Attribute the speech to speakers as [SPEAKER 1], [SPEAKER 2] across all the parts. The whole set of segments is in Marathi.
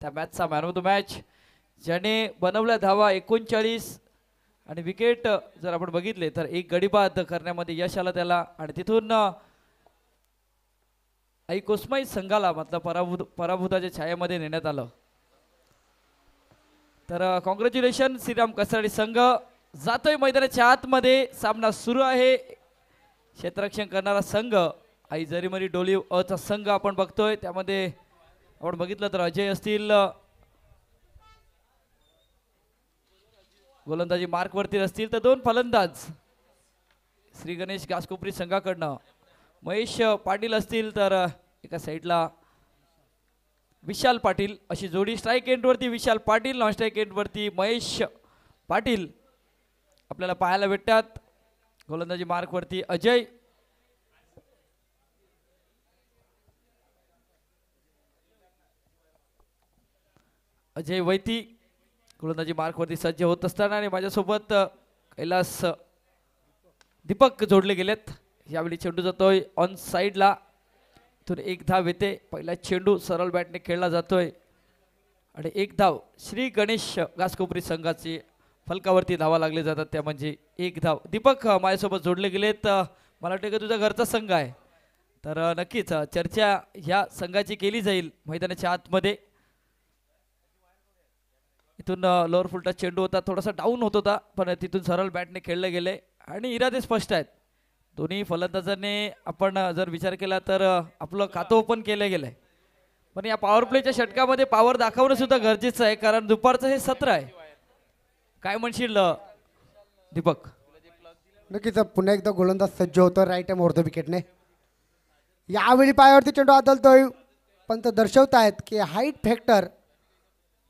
[SPEAKER 1] त्या मॅचचा मॅन ऑफ द मॅच ज्याने बनवल्या धावा 39 आणि विकेट जर आपण बघितले तर एक गडी बाद करण्यामध्ये यश आलं त्याला आणि तिथून आई कोस्माई संघाला मतलब पराभूताच्या छायेमध्ये नेण्यात आलं. तर कॉंग्रॅच्युलेशन श्रीराम कसाडी संघ जातोय मैदानाच्या आतमध्ये. सामना सुरू आहे. क्षेत्ररक्षण करणारा संघ आई जरीमरी डोली अचा संघ आपण बघतोय. त्यामध्ये आपण बघितलं तर अजय असतील गोलंदाजी मार्क वरती असतील तर दोन फलंदाज श्री गणेश घासकोपरी संघाकडनं महेश पाटील असतील तर एका साईडला विशाल पाटील अशी जोडी. स्ट्राईक एंड वरती Vishal Patil, non strike end वरती महेश पाटील आपल्याला पाहायला भेटतात. गोलंदाजी मार्क वरती अजय वैती गोलंदाजी मार्क वरती सज्ज होत असताना आणि माझ्यासोबत कैलास दीपक जोडले गेलेत. यावेळी चेंडू जातोय ऑन साईडला. इथून एक धाव येते. पहिला चेंडू सरळ बॅटने खेळला जातोय आणि एक धाव श्री गणेश घासकोपरी संघाची फलकावरती धावा लागले जातात त्या म्हणजे एक धाव. दीपक माझ्यासोबत जोडले गेलेत. मला वाटतं की तुझा घरचा संघ आहे तर नक्कीच चर्चा ह्या संघाची केली जाईल मैदानाच्या आतमध्ये. इथून लोअर फुलटा चेंडू होता, थोडासा डाऊन होत होता पण तिथून सरळ बॅटने खेळले गेले आणि इरादे स्पष्ट आहेत. दोन्ही फलंदाजांनी आपण जर विचार केला तर आपलं खातं ओपन केलं गेलंय. पण या पॉवर प्लेच्या षटकामध्ये पॉवर दाखवणं सुद्धा गरजेचं आहे कारण दुपारचं हे सत्र आहे. काय म्हणशील दीपक?
[SPEAKER 2] नक्कीच पुन्हा एकदा गोलंदाज सज्ज होतो राईट एम ऑर्ध विकेटने. यावेळी पायावरती चेंडू आदलतोय पण ते दर्शवतायत की हाईट फॅक्टर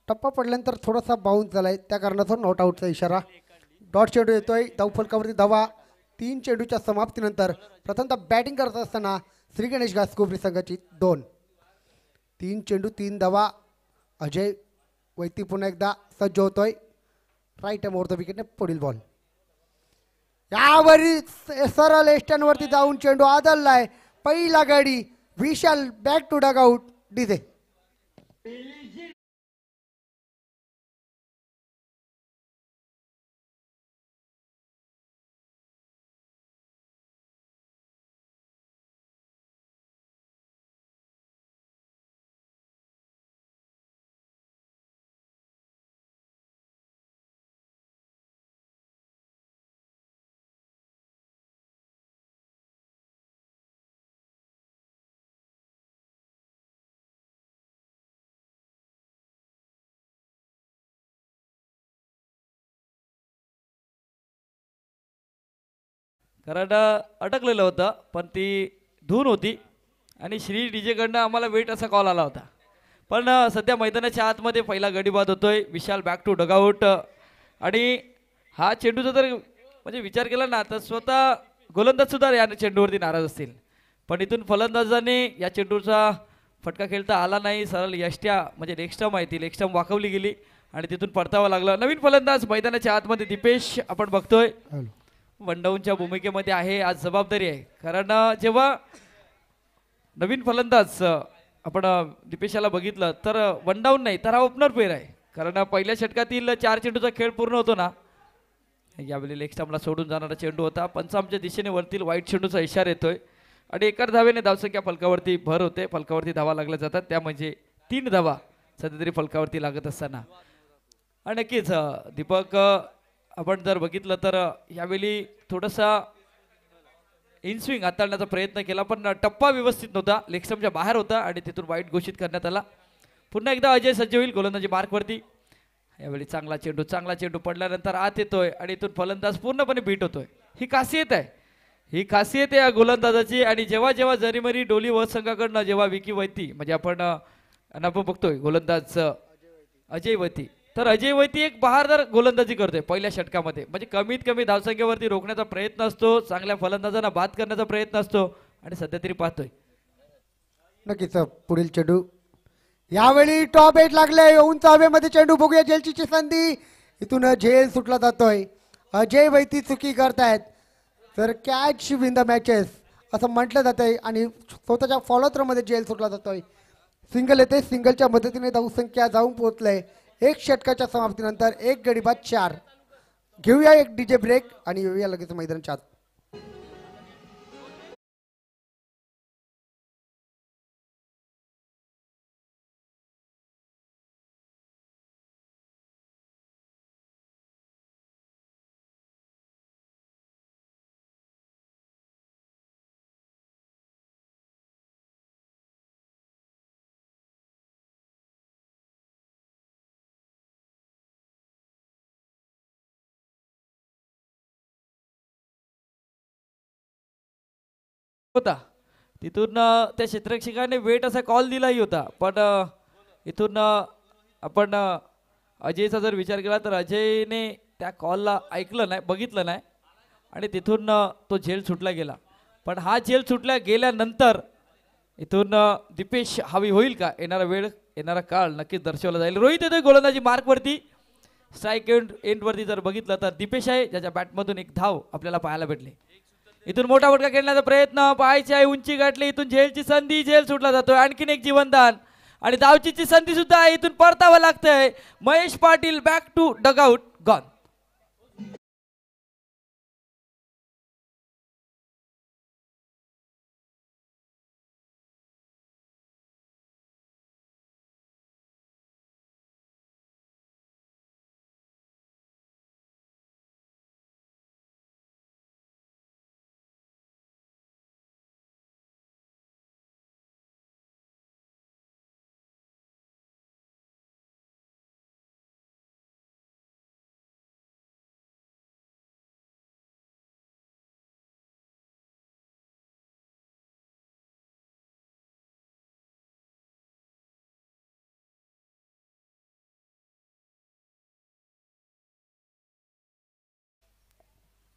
[SPEAKER 2] टप्पा पडल्यानंतर थोडासा बाउन्स झालाय त्या कारणाचा नॉट आउटचा इशारा. डॉट चेंडू येतोय धाव फलकावरती धावा. 3 चेंडूच्या समाप्तीनंतर प्रथमतः बॅटिंग करत असताना श्री गणेश घासकोपरी संघाची 2. 3 चेंडू 3 धावा. अजय वैती पुन्हा एकदा सज्ज होतोय राईट एम ऑर्ध विकेटने. पुढील बॉल यावरी सरळ एस्टनवरती जाऊन चेंडू आदललाय. पहिला गाडी Vishal back to dugout डिझे.
[SPEAKER 1] कारण अटकलेलं होतं पण ती धून होती आणि श्री डीजेकडनं आम्हाला वेट असा कॉल आला होता. पण सध्या मैदानाच्या आतमध्ये पहिला गडी बाद होतोय. विशाल बॅक टू डगआउट आणि हा चेंडूचा जर म्हणजे विचार केला ना तर स्वतः गोलंदाज सुद्धा या चेंडूवरती नाराज असतील. पण इथून फलंदाजाने या चेंडूचा फटका खेळता आला नाही. सरळ यष्ट्या म्हणजे लेग स्टंप आहे ती लेग स्टंप वाकवली गेली आणि तिथून परतावा लागला. नवीन फलंदाज मैदानाच्या आतमध्ये दीपेश आपण बघतोय वनडाऊनच्या भूमिकेमध्ये आहे. आज जबाबदारी आहे कारण जेव्हा नवीन फलंदाज आपण दीपेशाला बघितलं तर वनडाऊन नाही तर हा ओपनर पेअर आहे. कारण पहिल्या षटकातील 4 चेंडूचा खेळ पूर्ण होतो ना. यावेळी लेग स्टंपला सोडून जाणारा चेंडू होता. पंचामच्या दिशेने वरतील वाईट चेंडूचा इशारा येतोय आणि एका धावेने धावसंख्या फलकावरती भर होते. फलकावरती धावा लागल्या जातात त्या म्हणजे 3 धावा सध्या तरी फलकावरती लागत असताना. आणि नक्कीच दीपक आपण जर बघितलं तर यावेळी थोडासा इनस्विंग हाताळण्याचा प्रयत्न केला पण टप्पा व्यवस्थित नव्हता. लेग स्टंपच्या बाहेर होता आणि तिथून वाईट घोषित करण्यात आला. पुन्हा एकदा अजय सज्ज होईल गोलंदाजी मार्कवरती. यावेळी चांगला चेंडू पडल्यानंतर आत येतोय आणि इथून फलंदाज पूर्णपणे बीट होतोय. ही खासियत आहे या गोलंदाजाची. आणि जेव्हा जेव्हा जरीमरी डोली व संघाकडनं जेव्हा विकी वैती म्हणजे आपण बघतोय गोलंदाज अजय वैती तर अजय वैती एक बहारदार गोलंदाजी करतोय पहिल्या षटकामध्ये. म्हणजे कमीत कमी धावसंख्येवरती रोखण्याचा प्रयत्न असतो. चांगल्या फलंदाजांना बाद करण्याचा प्रयत्न असतो आणि सध्या तरी पाहतोय.
[SPEAKER 2] नक्कीच पुढील चेंडू यावेळी टॉप 8 लागले. उंच हवेमध्ये चेंडू बघूया. जेलची संधी. इथून झेल सुटला जातोय. अजय वैती चुकी करतायत तर कॅच विन द मॅचेस असं म्हटलं जातंय आणि स्वतःच्या फॉलो थ्रोमध्ये झेल सुटला जातोय. सिंगल येते, सिंगलच्या मदतीने धावसंख्या जाऊन पोहोचलंय एक षटकाच्या समाप्तीनंतर एक गडी बाद 4. घेऊया एक डीजे ब्रेक आणि येऊया लगेच मैदानाच्या आत.
[SPEAKER 1] होता तिथून त्या क्षेत्ररक्षकाने वेट असा कॉल दिलाही होता, पण इथून आपण अजयचा जर विचार केला तर अजयने त्या कॉलला ऐकलं नाही, बघितलं नाही आणि तिथून तो झेल सुटला गेला. पण हा झेल सुटल्या गेल्यानंतर इथून दीपेश हवी होईल का, येणारा वेळ येणारा काळ नक्कीच दर्शवला जाईल. रोहित येतोय गोलंदाजी मार्कवरती, स्ट्राईक एंडवरती जर बघितलं तर दीपेश आहे ज्याच्या बॅटमधून एक धाव आपल्याला पाहायला भेटली. इथून मोठा फटका खेळण्याचा प्रयत्न, पाहायची आहे उंची गाठली, इथून झेलची संधी, झेल सुटला जातोय. आणखीन एक जीवनदान आणि धावचीची संधी सुद्धा आहे, इथून परतावं लागतंय. Mahesh Patil back to dugout gone.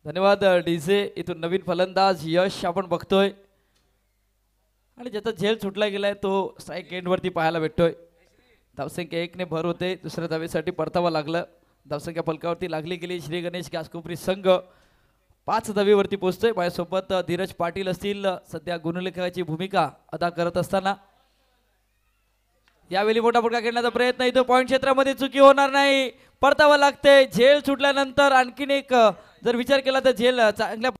[SPEAKER 1] धन्यवाद डीजे. इथून नवीन फलंदाज यश आपण बघतोय आणि ज्याचा झेल सुटला गेलाय तो स्ट्राईक एंडवरती पाहायला भेटतोय. धावसंख्या 1 ने भर होते, दुसऱ्या धावेसाठी परतावं लागलं. धावसंख्या फलकावरती लागली गेली. श्री गणेश घासकोपरी संघ 5 धावेवरती पोहोचतोय. माझ्यासोबत धीरज पाटील असतील, सध्या गुणलेखकाची भूमिका अदा करत असताना. यावेळी मोठा फटका खेळण्याचा प्रयत्न, इथं पॉईंट क्षेत्रामध्ये चुकी होणार नाही, परतावं लागते. झेल सुटल्यानंतर आणखीन एक जर विचार केला तर झेल चांगल्या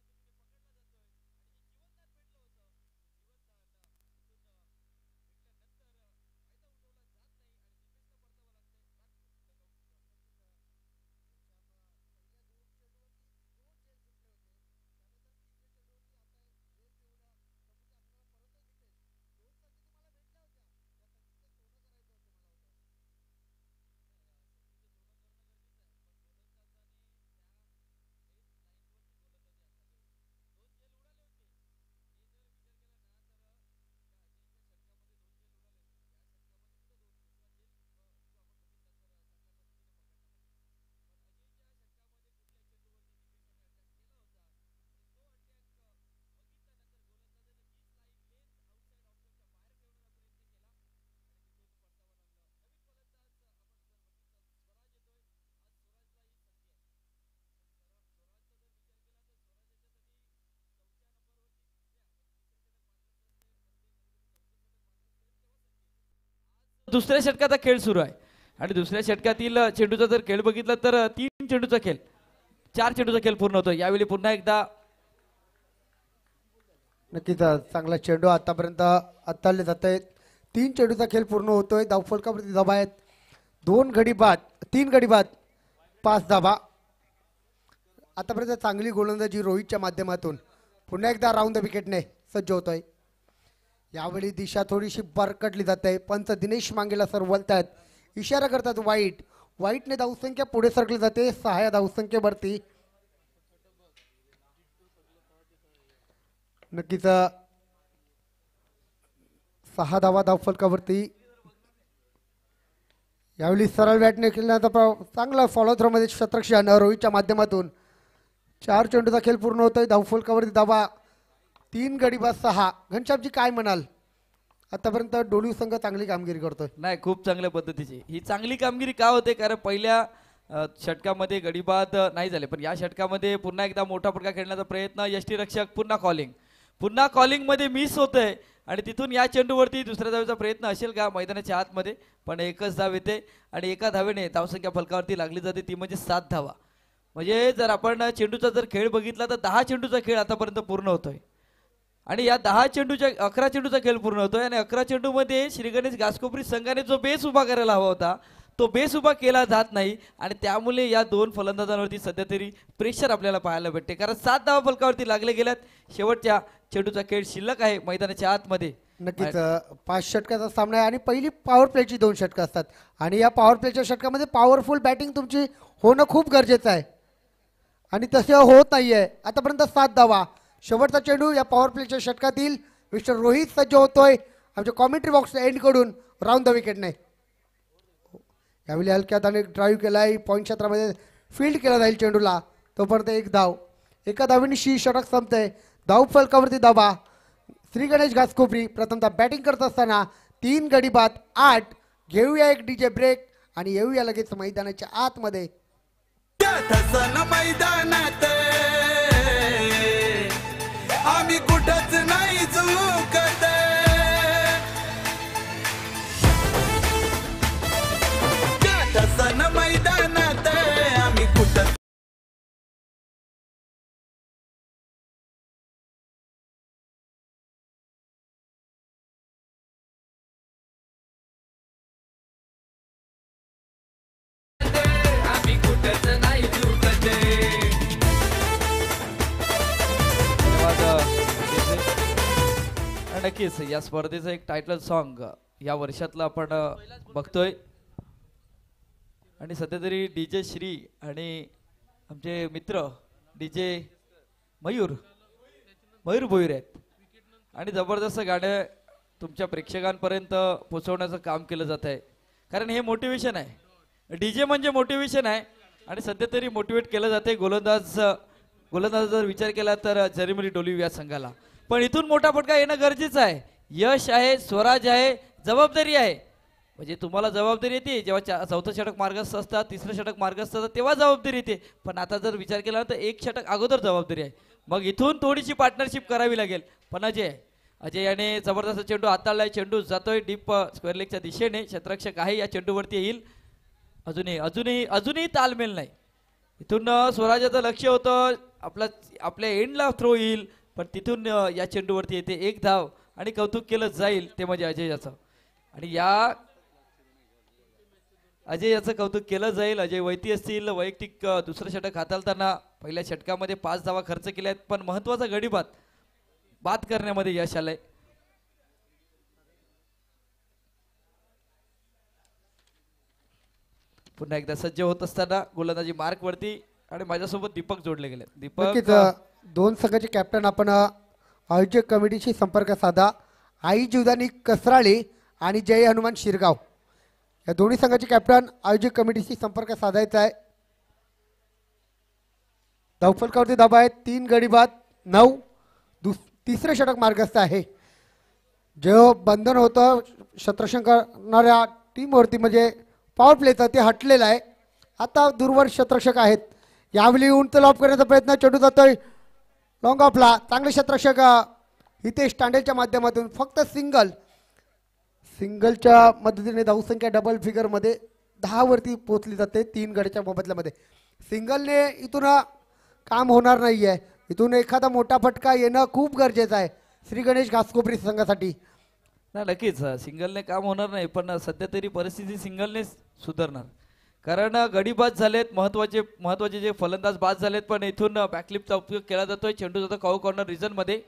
[SPEAKER 1] दुसऱ्या षटकाचा खेळ सुरू आहे आणि दुसऱ्या षटकातील चेंडूचा जर खेळ बघितला तर 3 चेंडूचा खेळ, 4 चेंडूचा खेळ पूर्ण होतो. यावेळी पुन्हा एकदा
[SPEAKER 2] नक्कीच चांगला चेंडू आतापर्यंत हाताळले जात आहेत. 3 चेंडूचा खेळ पूर्ण होतोय. धावफलकावरती धाबा आहेत 2 गडी बाद, 3 गडी बाद, 5 धाबा. आतापर्यंत चांगली गोलंदाजी रोहितच्या माध्यमातून पुन्हा एकदा राऊंड द विकेटने सज्ज होतोय. यावेळी दिशा थोडीशी बरकटली जाते. पंच दिनेश मांगेला सर बोलतायत, इशारा करतात वाईट. वाईटने धावसंख्या पुढे सरकली जाते 6 धावसंख्येवरती. नक्कीच 6 धावा धावफलकावरती. यावेळी सरळ बॅटने केल्यानंतर चांगला फॉलो थ्रो मध्ये क्षेत्ररक्षण रोहितच्या माध्यमातून 4 चेंडूचा खेळ पूर्ण होतोय. धावफलकावरती धावा 3 गडी बाद 6. घनश्यामजी काय म्हणाल, आतापर्यंत डोळी संघ चांगली कामगिरी करतोय?
[SPEAKER 1] नाही, खूप चांगल्या पद्धतीची ही चांगली कामगिरी का होते, कारण पहिल्या षटकामध्ये गडीबाद नाही झाले, पण या षटकामध्ये पुन्हा एकदा मोठा फटका खेळण्याचा प्रयत्न. यष्टीरक्षक पुन्हा कॉलिंग, पुन्हा कॉलिंगमध्ये मिस होतंय आणि तिथून या चेंडूवरती दुसऱ्या धावेचा प्रयत्न असेल का मैदानाच्या आतमध्ये, पण एकच धाव येते आणि एका धावेने धावसंख्या फलकावरती लागली जाते, ती म्हणजे 7 धावा. म्हणजे जर आपण चेंडूचा जर खेळ बघितला तर 10 चेंडूचा खेळ आतापर्यंत पूर्ण होतोय आणि या 11 चेंडूचा खेळ पूर्ण होतोय आणि 11 चेंडूमध्ये श्री गणेश घासकोपरी संघाने जो बेस उभा करायला हवा होता तो बेस उभा केला जात नाही आणि त्यामुळे या दोन फलंदाजांवरती सध्या तरी प्रेशर आपल्याला पाहायला भेटते, कारण 7 धावा फलकावरती लागले गेल्यात. शेवटच्या चेंडूचा खेळ शिल्लक आहे मैदानाच्या आतमध्ये.
[SPEAKER 2] नक्कीच 5 षटकाचा सामना आहे आणि पहिली पॉवर प्लेची 2 षटकं असतात आणि या पॉवर प्लेच्या षटकामध्ये पॉवरफुल बॅटिंग तुमची होणं खूप गरजेचं आहे आणि तसे होत नाहीये. आतापर्यंत 7 धावा. शेवटचा चेंडू या पॉवर प्लेच्या षटकातील मिस्टर रोहित सज्ज होतोय आमच्या कॉमेंट्री बॉक्स एंडकडून राऊंड द विकेटने. यावेळी हलक्यात आणि ड्राईव्ह केलाय, पॉईंट क्षेत्रामध्ये फील्ड केला जाईल चेंडूला. तोपर्यंत 1 धाव. एका धावेने षटक संपतंय. धाव फलकावरती धावा. श्री गणेश घासकोपरी प्रथमतः बॅटिंग करत असताना 3 गडी बाद 8. घेऊया एक डीजे ब्रेक आणि येऊया लगेच मैदानाच्या आतमध्ये.
[SPEAKER 3] मैदानात आम्ही कुठंच नाही चुकत. मैदानात आम्ही कुठं
[SPEAKER 1] नक्कीच या स्पर्धेचं एक टायटल सॉन्ग या वर्षातलं आपण बघतोय आणि सध्या तरी डीजे श्री आणि आमचे मित्र डीजे मयूर भोईर आहेत आणि जबरदस्त गाणं तुमच्या प्रेक्षकांपर्यंत पोहोचवण्याचं काम केलं जात आहे, कारण हे मोटिवेशन आहे. डीजे म्हणजे मोटिवेशन आहे आणि सध्या तरी मोटिवेट केलं जाते गोलंदाज जर विचार केला तर जरीमरी डोलिव्हिया संघाला. पण इथून मोठा फटका येणं गरजेचं आहे. यश आहे, स्वराज आहे, जबाबदारी आहे. म्हणजे तुम्हाला जबाबदारी येते जेव्हा 4थं षटक मार्गस्थ असतात, 3रं षटक मार्गस्थ असतात तेव्हा जबाबदारी येते. पण आता जर विचार केला तर 1 षटक अगोदर जबाबदारी आहे. मग इथून थोडीशी पार्टनरशिप करावी लागेल. पण अजय याने जबरदस्त चेंडू हाताळलाय. चेंडू जातोय डीप स्क्वेअर लेगच्या दिशेने. क्षेत्ररक्षक आहे या चेंडूवरती येईल. अजूनही तालमेल नाही. इथून स्वराजाचं लक्ष होतं आपल्या एंडला थ्रो येईल, पण तिथून या चेंडूवरती येते 1 धाव आणि कौतुक केलं जाईल ते म्हणजे अजयचं. आणि अजयचं कौतुक केलं जाईल. अजय वैती असतील वैयक्तिक दुसरं षटक हाताळताना पहिल्या षटकामध्ये 5 धावा खर्च केल्यात, पण महत्वाचा गडी बाद करण्यामध्ये यश आलंय. पुन्हा एकदा सज्ज होत असताना गोलंदाजी मार्क वरती आणि माझ्यासोबत दीपक जोडले गेले. दीपक
[SPEAKER 2] 2 संघाचे कॅप्टन आपण आयोजक कमिटीशी संपर्क साधा. आई जीवदानी कसराळी आणि जय हनुमान शिरगाव या दोन्ही संघाचे कॅप्टन आयोजक कमिटीशी संपर्क साधायचा आहे. धावफलकावरती धाबा आहे. 3 गडी बाद 9. 3रं षटक मार्गस्थ आहे. जे बंधन होतं क्षेत्ररक्षण करणाऱ्या टीमवरती म्हणजे पॉवर प्लेचं ते हटलेलं आहे. आता दूरवर क्षेत्ररक्षक आहेत. यावेळी उंच लॉब करण्याचा प्रयत्न. चेंडू जातोय लॉंग ऑफला. चांगले क्षेत्ररक्षक हितेश तांडेलच्या माध्यमातून फक्त सिंगलच्या मदतीने धावसंख्या डबल फिगरमध्ये 10 वरती पोहोचली जाते 3 गड्याच्या मोबदल्यामध्ये. सिंगलने इथून काम होणार नाही आहे. इथून एखादा मोठा फटका येणं खूप गरजेचं आहे श्री गणेश घासकोपरी संघासाठी.
[SPEAKER 1] नाही नक्कीच सिंगलने काम होणार नाही, पण सध्या तरी परिस्थिती सिंगलने सुधारणार, कारण गडी बाद झालेत. महत्वाचे जे फलंदाज बाद झालेत, पण इथून बॅकलिपचा उपयोग केला जातोय. चेंडू जातो काऊ कॉर्नर रिजन मध्ये.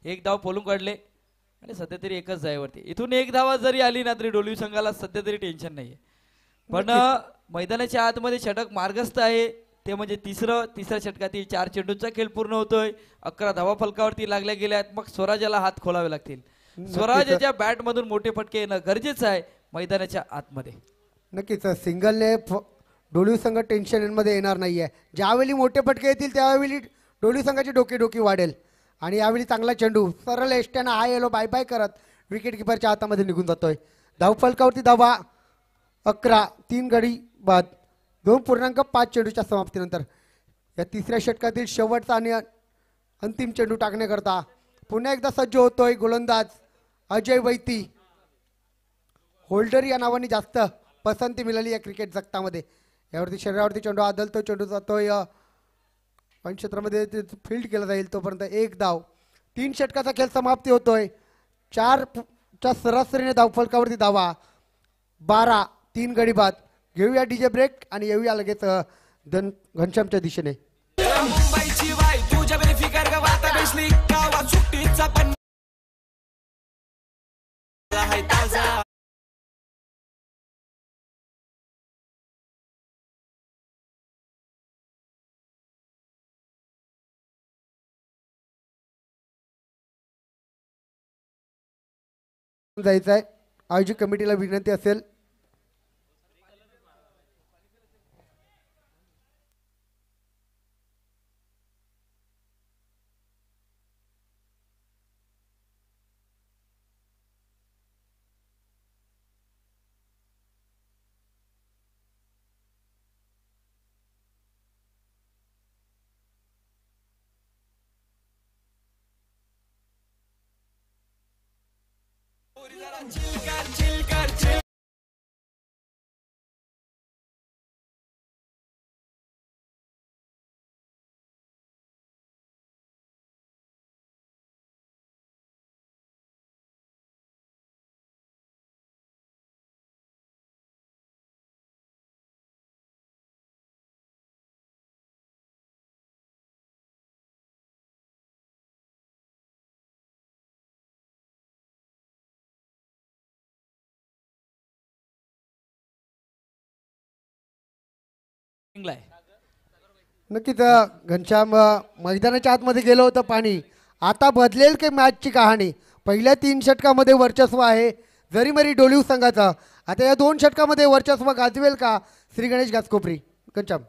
[SPEAKER 1] 1 धाव पोलून काढले आणि सध्या तरी एकच जायवरती. इथून 1 धावा जरी आली ना तरी डोलिव्ही संघाला सध्या तरी टेन्शन नाहीये. पण मैदानाच्या आतमध्ये षटक मार्गस्थ आहे ते म्हणजे तिसऱ्या षटकातील 4 चेंडूचा खेळ पूर्ण होतोय. 11 धावा फलकावरती लागल्या गेल्यात. मग स्वराजाला हात खोलावे लागतील. स्वराजाच्या बॅट मधून मोठे फटके येणं गरजेचं आहे मैदानाच्या आतमध्ये.
[SPEAKER 2] नक्कीच सिंगलने डोलिव्ही संघ टेन्शनमध्ये येणार नाहीये. ज्यावेळी मोठे फटके येतील त्यावेळी डोलिव्ही संघाची डोकी वाढेल आणि यावेळी चांगला चेंडू सरळ एसट्यानं हा येलो बाय बाय करत विकेट किपरच्या हातामध्ये निघून जातोय. धावफलकावरती धावा 11. 3 गडी बाद 2.5 चेंडूच्या समाप्तीनंतर या 3ऱ्या षटकातील शेवटचा आणि अंतिम चेंडू टाकण्याकरता पुन्हा एकदा सज्ज होतोय गोलंदाज अजय वैती. होल्डर या नावाने जास्त पसंती मिळाली या क्रिकेट जगतामध्ये. यावरती शरीरावरती चेंडू आदलतो, चेंडू जातोय पण क्षेत्रामध्ये फील्ड केला जाईल तोपर्यंत एक धाव. 3 षटकाचा खेळ समाप्ती होतोय. 4च्या सरासरीने धावफलकावरती धावा 12, 3 गडी बाद. घेऊया डीजे ब्रेक आणि येऊया लगेच घनश्यामच्या दिशेने.
[SPEAKER 3] मुंबईची वाय तुझ्या बेफिकर गावात बेसली गावात सुट्टीचा पण आहे ताजा.
[SPEAKER 2] जायचं आहे. आयोजक कमिटीला विनंती असेल
[SPEAKER 3] चिलकर चिलकर चिल
[SPEAKER 1] जिंकलाय.
[SPEAKER 2] नक्कीच. घनश्याम मैदानाच्या आतमध्ये गेलं होतं पाणी. आता बदलेल की मॅचची कहाणी. पहिल्या 3 षटकामध्ये वर्चस्व आहे जरीमरी डोलिव संघाचा. आता या 2 षटकामध्ये वर्चस्व गाजवेल का श्री गणेश घासकोपरी? घनश्याम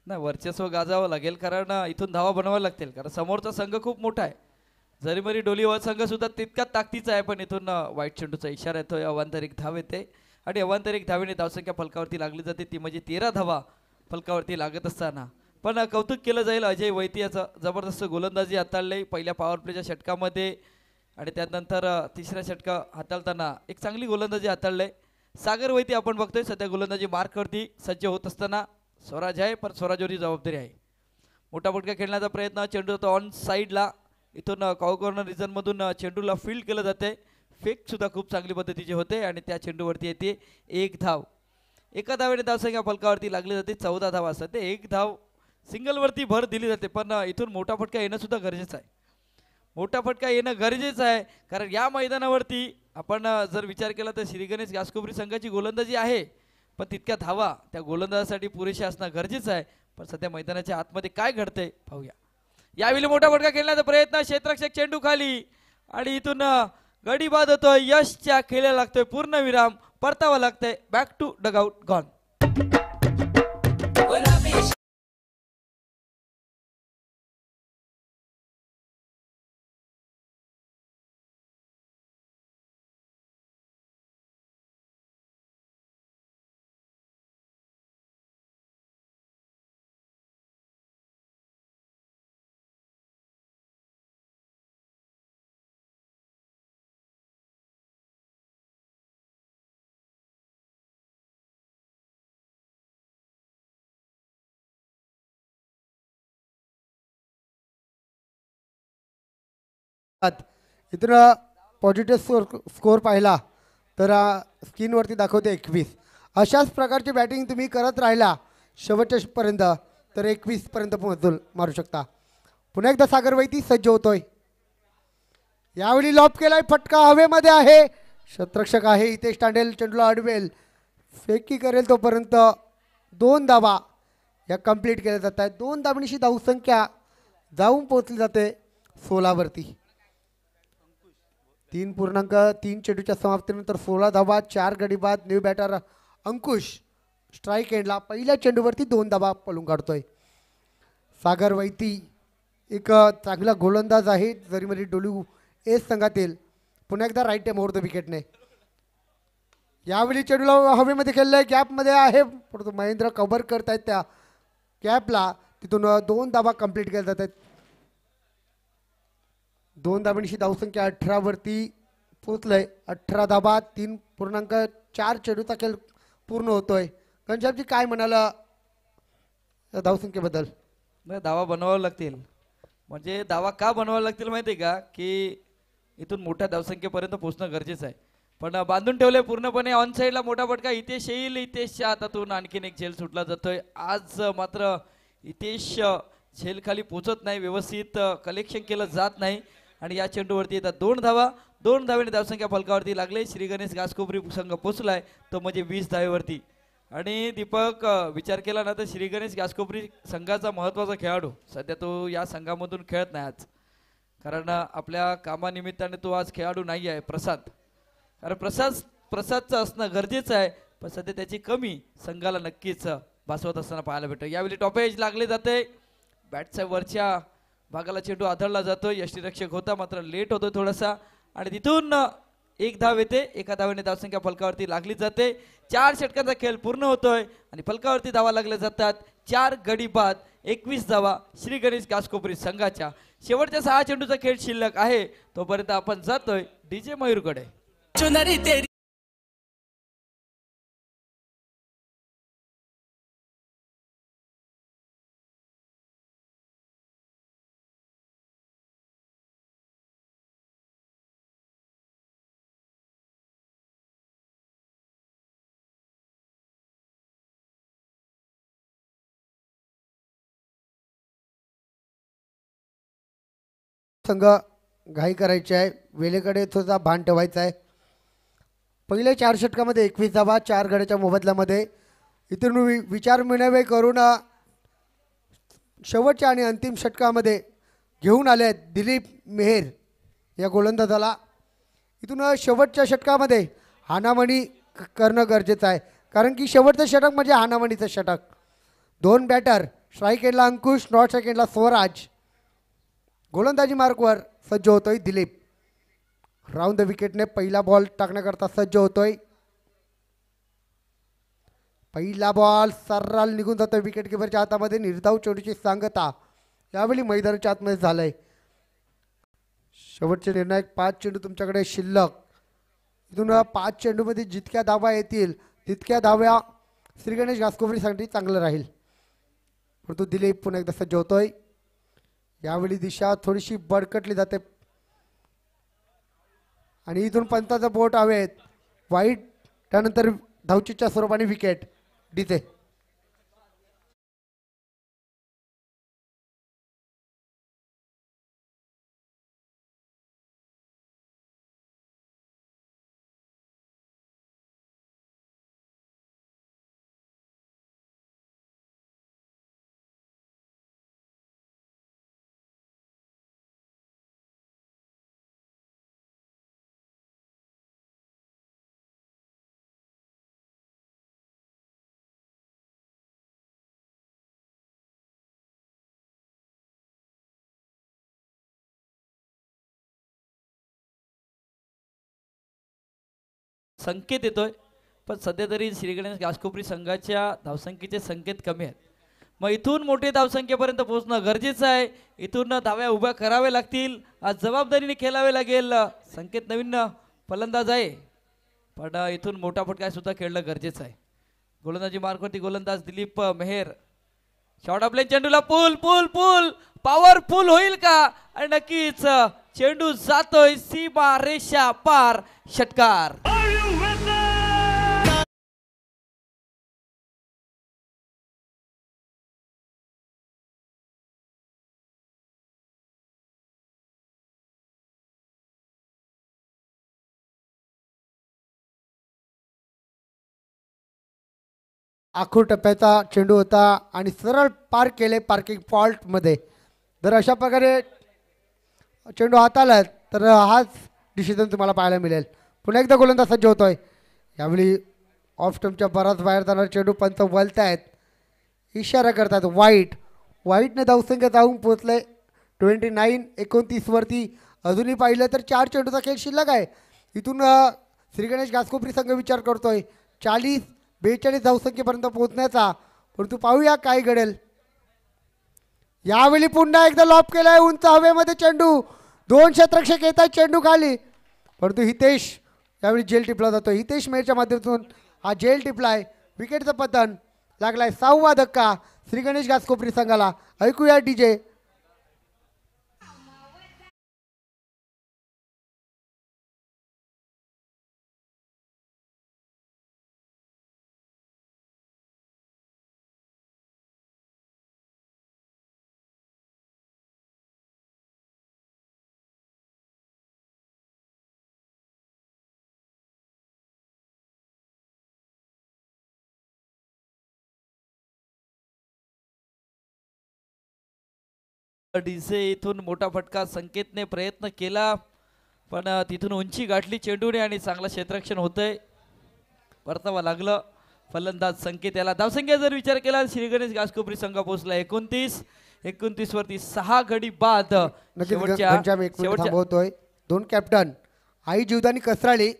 [SPEAKER 1] नाही, वर्चस्व गाजावं लागेल कारण इथून धावा बनवाव्या लागतील कारण समोरचा संघ खूप मोठा आहे. जरीमरी डोलीवर संघ सुद्धा तितकाच ताकदीचा आहे पण इथून वाईट चेंडूचा इशारा येतोय. अवांतरिक धाव येते आणि अवांतरिक धावेने धावसंख्या फलकावरती लागली जाते ती म्हणजे 13 धावा फलकावरती लागत असताना. पण कौतुक केलं जाईल अजय वैती याचं. जबरदस्त गोलंदाजी हाताळली पहिल्या पॉवर प्लेच्या षटकामध्ये आणि त्यानंतर तिसऱ्या षटका हाताळताना एक चांगली गोलंदाजी हाताळली. सागर वैती आपण बघतोय सध्या गोलंदाजी मार्कवरती सज्ज होत असताना. स्वराज आहे पण स्वराजवरची जबाबदारी आहे. मोठा फटका खेळण्याचा प्रयत्न. चेंडू जातो ऑन साईडला. इथून कॉ कॉर्नर रिजनमधून चेंडूला फील्ड केलं जाते. फेकसुद्धा खूप चांगली पद्धतीचे होते आणि त्या चेंडूवरती येते 1 धाव. एका धावेने धावसंख्या फलकावरती लागली जाते 14 धावा असतात. ते 1 धाव सिंगलवरती भर दिली जाते पण इथून मोठा फटका येणं सुद्धा गरजेचं आहे. मोठा फटका येणं गरजेचं आहे कारण या मैदानावरती आपण जर विचार केला तर श्री गणेश घासकोपरी संघाची गोलंदाजी आहे पण तितक्या धावा त्या गोलंदाजासाठी पुरेशा असणं गरजेचं आहे. पण सध्या मैदानाच्या आतमध्ये काय घडतंय पाहूया. यावेळी मोठा फटका खेळण्याचा प्रयत्न. क्षेत्ररक्षक चेंडू खाली आणि इथून गडी बाद होतोय. यशच्या खेळायला लागतोय पूर्णविराम. परतावा लागतंय. Back to dugout gone.
[SPEAKER 2] इथून पॉझिटिव्ह स्कोर पाहिला तर स्क्रीनवरती दाखवते 21. अशाच प्रकारची बॅटिंग तुम्ही करत राहिला शेवटच्यापर्यंत तर 21 पर्यंत पोहोचून मारू शकता. पुन्हा एकदा सागर वैती सज्ज होतोय. यावेळी लॉप केलाय. फटका हवेमध्ये आहे. क्षेत्ररक्षक आहे इथे स्टँडेल. चेंडूला अडवेल. फेकी करेल तोपर्यंत 2 धावा या कंप्लीट केल्या जात आहेत. 2 धावांची धावसंख्या जाऊन पोहोचली जाते 16 वरती. 3.3 चेंडूच्या समाप्तीनंतर 16 धावा 4 गडी बाद. न्यू बॅटर अंकुश स्ट्राईक एंडला पहिल्या चेंडूवरती 2 धावा पळून काढतोय. सागर वैती एक चांगला गोलंदाज आहे जरीमरी डोलू एस संघातील. पुन्हा एकदा राईट टाइम ओव्हर द विकेटने. यावेळी चेंडूला हवेमध्ये खेळलंय. गॅपमध्ये आहे परंतु महेंद्र कव्हर करतायत त्या गॅपला. तिथून 2 धावा कंप्लीट केल्या जात आहेत. 2 धाबांची धावसंख्या 18 वरती पोहोचलंय. 18 धाबा 3.4 चेंडूचा खेळ पूर्ण होतोय. घनश्यामजी काय म्हणाला या धावसंख्येबद्दल?
[SPEAKER 1] नाही, धावा बनवावं लागतील. म्हणजे धावा का बनवावं लागतील माहिती आहे का, की इथून मोठ्या धावसंख्येपर्यंत पोहोचणं गरजेचं आहे. पण बांधून ठेवलंय पूर्णपणे ऑन साईडला मोठा फटका. हितेश येईल, हितेशच्या हातातून आणखीन एक झेल सुटला जातोय. आज मात्र हितेश झेल खाली पोचत नाही, व्यवस्थित कलेक्शन केलं जात नाही आणि या चेंडूवरती येतात 2 धावा. 2 धावेने धावसंख्या फलकावरती लागले. श्री गणेश घासकोपरी संघ पोचलाय तो म्हणजे 20 धावेवरती. आणि दीपक विचार केला ना तर श्री गणेश घासकोपरी संघाचा महत्त्वाचा खेळाडू सध्या तो या संघामधून खेळत नाही आज, कारण आपल्या कामानिमित्ताने तो आज खेळाडू नाही आहे. प्रसाद, कारण प्रसादचं असणं गरजेचं आहे, पण सध्या त्याची कमी संघाला नक्कीच भासवत असताना पाहायला भेटतो. यावेळी टॉपेज लागले जाते. बॅटच्या वरच्या भागाला चेंडू आदळला जातोय. यष्टीरक्षक होता मात्र लेट होतो थोडासा आणि तिथून 1 धाव येते. 1 धावेने धावसंख्या फलकावरती लागली जाते. 4 षटकांचा खेळ पूर्ण होतोय आणि फलकावरती धावा लागल्या जातात. 4 गडी बाद 21 धावा श्री गणेश घासकोपरी संघाच्या. शेवटच्या 6 चेंडूचा खेळ शिल्लक आहे, तोपर्यंत आपण जातोय डीजे मयूरकडे.
[SPEAKER 3] चुनरी तेरी
[SPEAKER 2] संघ घाई करायची आहे, वेळेकडे थोडा भान ठेवायचा आहे. पहिल्या 4 षटकामध्ये 21 धावा 4 गड्याच्या मोबदल्यामध्ये. इथून विचार विनिमय करून शेवटच्या आणि अंतिम षटकामध्ये घेऊन आले आहेत दिलीप मेहर या गोलंदाजाला. इथून शेवटच्या षटकामध्ये हाणामारी करणं गरजेचं आहे, कारण की शेवटचं षटक म्हणजे हाणामारीचं षटक. 2 बॅटर, स्ट्राईक एंडला अंकुश, नॉट स्ट्राईक एंडला स्वराज. गोलंदाजी मार्कवर सज्ज होतोय दिलीप. राऊंड द विकेटने पहिला बॉल टाकण्याकरता सज्ज होतोय. पहिला बॉल सर्राल निघून जातोय विकेट किपरच्या हातामध्ये. निर्धाव चेंडूची सांगता यावेळी मैदानाच्या आतमध्ये झालंय. शेवटचे निर्णायक 5 चेंडू तुमच्याकडे शिल्लक. इथून 5 चेंडूमध्ये जितक्या धावा येतील तितक्या धाव्या श्री गणेश घासकोपरीसाठी चांगलं राहील. परंतु दिलीप पुन्हा एकदा सज्ज होतोय. यावेळी दिशा थोडीशी बडकटली जाते आणि इथून पंताचा बोट हवेत. वाईट, त्यानंतर धावचीच्या स्वरूपाने विकेट. डिते
[SPEAKER 1] संकेत येतोय, पण सध्या तरी श्री गणेश घासकोपरी संघाच्या धावसंख्येचे संकेत कमी आहेत. मग इथून मोठे धावसंख्येपर्यंत पोहोचणं गरजेचं आहे. इथून धाव्या उभ्या कराव्या लागतील, आज जबाबदारीने खेळावे लागेल. संकेत नवीन फलंदाज आहे, पण इथून मोठा फटका सुद्धा खेळणं गरजेचं आहे. गोलंदाजी मार्कवरती गोलंदाज दिलीप मेहर. शॉर्ट आपल्या चेंडूला पूल पूल पूल पॉवरफुल होईल का? आणि नक्कीच चेंडू जातोय सीमा रेषा पार. षटकार.
[SPEAKER 2] आखूड टप्प्याचा चेंडू होता आणि सरळ पार्क केले पार्किंग फॉल्टमध्ये. जर अशा प्रकारे चेंडू हाताळला तर हाच डिसिजन तुम्हाला पाहायला मिळेल. पुन्हा एकदा गोलंदाज सज्ज होतोय. यावेळी ऑफ स्टंपच्या बराच बाहेर जाणार चेंडू. पंच वळतायत, इशारा करतात वाईट. वाईटने धावसंख्या जाऊन पोचले 29-29 वरती. अजूनही पाहिलं तर 4 चेंडूचा खेळ शिल्लक आहे. इथून श्री गणेश घासकोपरी संघ विचार करतोय 40-42 धावसंख्येपर्यंत पोहोचण्याचा. परंतु पाहूया काय घडेल. यावेळी पुन्हा एकदा लॉप केलाय उंच हवेमध्ये चेंडू. 2 क्षेत्ररक्षक येत आहेत चेंडू खाली, परंतु हितेश यावेळी जेल टिपला जातो. हितेश मेहरच्या माध्यमातून हा जेल टिपलाय. विकेटचं पतन लागलाय. 6वा धक्का श्री गणेश घासकोपरी संघाला. ऐकूया डीजे.
[SPEAKER 1] डीजे इथून मोठा फटका संकेतने प्रयत्न केला, पण तिथून उंची गाठली चेंडूने आणि चांगलं क्षेत्ररक्षण होतंय. परतावा लागलं. फलंदाज संकेत याला धावसंख्या जर विचार केला श्री गणेश घासकोपरी संघ पोहोचला 29 वरती 6 गडी बाद.
[SPEAKER 2] थांबवतोय. 2 कॅप्टन आई जीवदानी कसराळी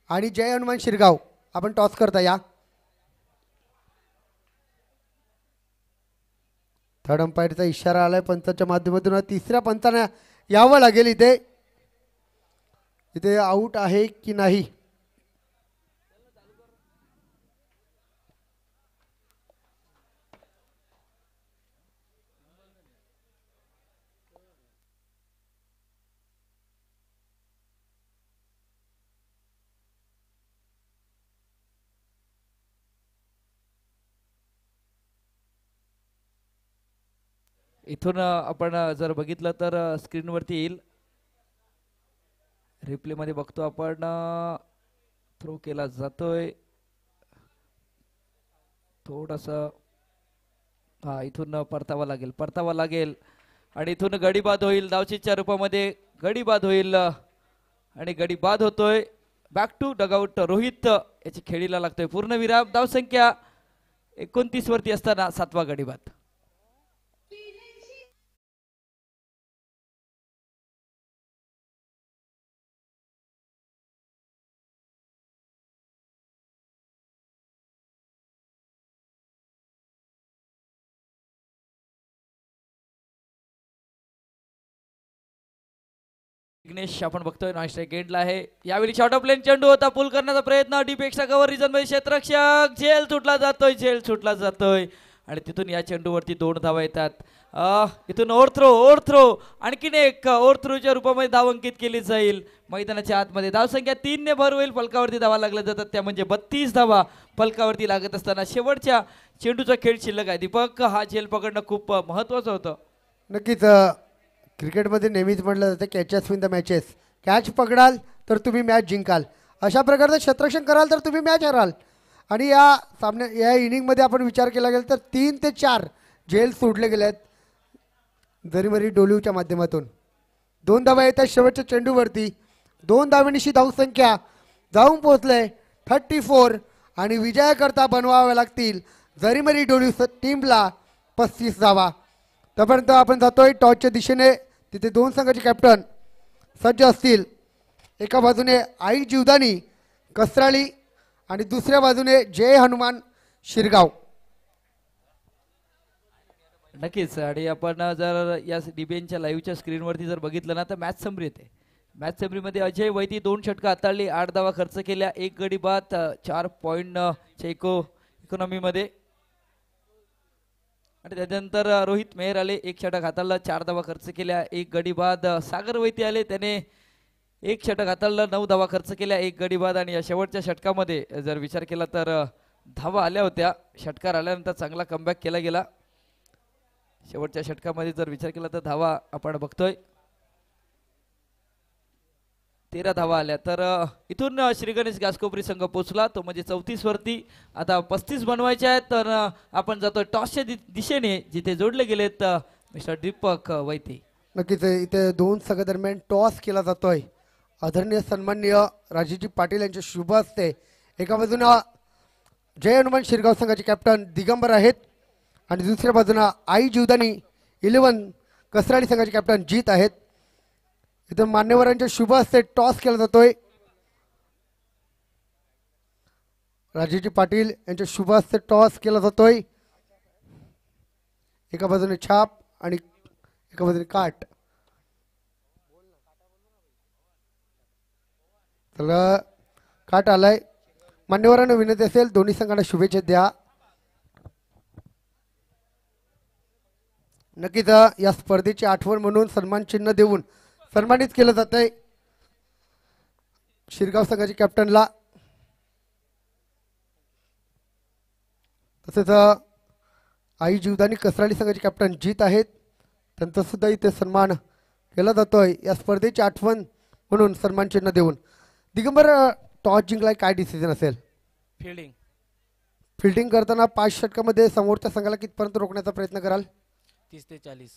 [SPEAKER 2] आणि जय हनुमान शिरगाव आपण टॉस करता या. थर्ड अंपायरचा इशारा आलाय पंचाच्या माध्यमातून. तिसऱ्या पंचाने यावं लागेल इथे. इथे आऊट आहे की नाही.
[SPEAKER 1] इथून आपण जर बघितलं तर स्क्रीनवरती येईल. रिप्ले मध्ये बघतो आपण. थ्रो केला जातोय थोडासा. हा इथून परतावा लागेल आणि इथून गडी बाद होईल. धावचीच्या रूपामध्ये गडी बाद होईल आणि गडी बाद होतोय. बॅक टू डगआउट रोहित याची खेळीला लागतोय पूर्णविराम. धावसंख्या 29 वरती असताना 7वा गडी बाद. विघ्नेश आपण बघतोय नॉन स्ट्राईक एंडला आहे. यावेळी शॉर्ट ऑफ लेन चेंडू होता. पुल करण्याचा प्रयत्न डीपेक्षा कव्हर रिजन मध्ये क्षेत्ररक्षक झेल सुटला जातोय आणि तिथून या चेंडूवरती 2 धावा येतात. इथून ओव्हर थ्रो आणखीन एक ओव्हर थ्रोच्या रूपामध्ये धाव अंकित केली जाईल. मैदानाच्या आतमध्ये धावसंख्या 3 ने भर होईल. फलकावरती धावा लागल्या जातात त्या म्हणजे 32 धावा फलकावरती लागत असताना शेवटच्या चेंडूचा खेळ शिल्लक आहे. दीपक हा झेल पकडणं खूप महत्वाचं होतं.
[SPEAKER 2] नक्कीच क्रिकेटमध्ये नेहमीच म्हटलं जातं catches win the matches. Catch पकडाल तर तुम्ही मॅच जिंकाल. अशा प्रकारचं क्षेत्ररक्षण कराल तर तुम्ही मॅच हराल. आणि या इनिंगमध्ये आपण विचार केला गेला तर 3 ते 4 झेल सोडले गेले आहेत जरीमरी डोलिवच्या माध्यमातून. 2 धावा येतात शेवटच्या चेंडूवरती. 2 धावांनीशी धावसंख्या जाऊन पोहोचले 34 आणि विजयाकरता बनवाव्या लागतील जरीमरी डोलिव टीमला 35 धावा. तोपर्यंत आपण जातोय टॉसच्या दिशेने. तिथे 2 संघाचे कॅप्टन सज्ज असतील. एका बाजूने आई जीवदानी कसराळी आणि दुसऱ्या बाजूने जय हनुमान शिरगाव.
[SPEAKER 1] नक्कीच. आणि आपण जर या डीबीएनच्या लाईव्हच्या स्क्रीनवरती जर बघितलं ना तर मॅच समरी येते. मॅच समरीमध्ये अजय वैदी 2 षटकं हाताळली, 8 धावा खर्च केल्या, 1 गडी बाद, 4 पॉईंटच्या इकॉनॉमीमध्ये. आणि त्याच्यानंतर रोहित मेहर आले, 1 षटक हाताळलं, 4 धावा खर्च केल्या, 1 गडी बाद. सागर वैती आले, त्याने 1 षटक हाताळलं, 9 धावा खर्च केल्या, 1 गडी बाद. आणि या शेवटच्या षटकामध्ये जर विचार केला तर धावा आल्या होत्या. षटकार आल्यानंतर चांगला कमबॅक केला गेला. शेवटच्या षटकामध्ये जर विचार केला तर धावा आपण बघतोय 13 धावा आल्या. तर इथून श्री गणेश घासकोपरी संघ पोहोचला तो म्हणजे 34 वरती. आता 35 बनवायचे आहेत. तर आपण जातोय टॉसच्या दिशेने जिथे जोडले गेलेत मिस्टर दीपक वैती.
[SPEAKER 2] नक्कीच इथे 2 संघादरम्यान टॉस केला जातोय. आदरणीय सन्माननीय राजेजी पाटील यांच्या शुभ हस्ते एका बाजूला जय हनुमान शिरगाव संघाचे कॅप्टन दिगंबर आहेत आणि दुसऱ्या बाजूला आई जीवदानी 11 कसराळी संघाचे कॅप्टन जीत आहेत. इथं मान्यवरांच्या शुभ हस्ते टॉस केला जातोय. राजेजी पाटील यांच्या शुभ हस्ते टॉस केला जातोय. एका बाजूने छाप आणि एका बाजूने काट. तर काट आलाय. मान्यवरांना विनंती असेल दोन्ही संघांना शुभेच्छा द्या. नक्कीच या स्पर्धेची आठवण म्हणून सन्मान चिन्ह देऊन सन्मानित केलं जात आहे शिरगाव संघाच्या कॅप्टनला. तसेच आई जीवदानी कसराली संघाचे कॅप्टन जीत आहेत, त्यांचा सुद्धा इथे सन्मान केला जातोय या स्पर्धेची आठवण म्हणून सन्मान चिन्ह देऊन. दिगंबर, टॉस जिंकलाय, काय डिसिजन असेल?
[SPEAKER 1] फिल्डिंग.
[SPEAKER 2] फिल्डिंग करताना 5 षटकामध्ये समोरच्या संघाला कितपर्यंत रोखण्याचा प्रयत्न कराल?
[SPEAKER 4] 30 ते 40.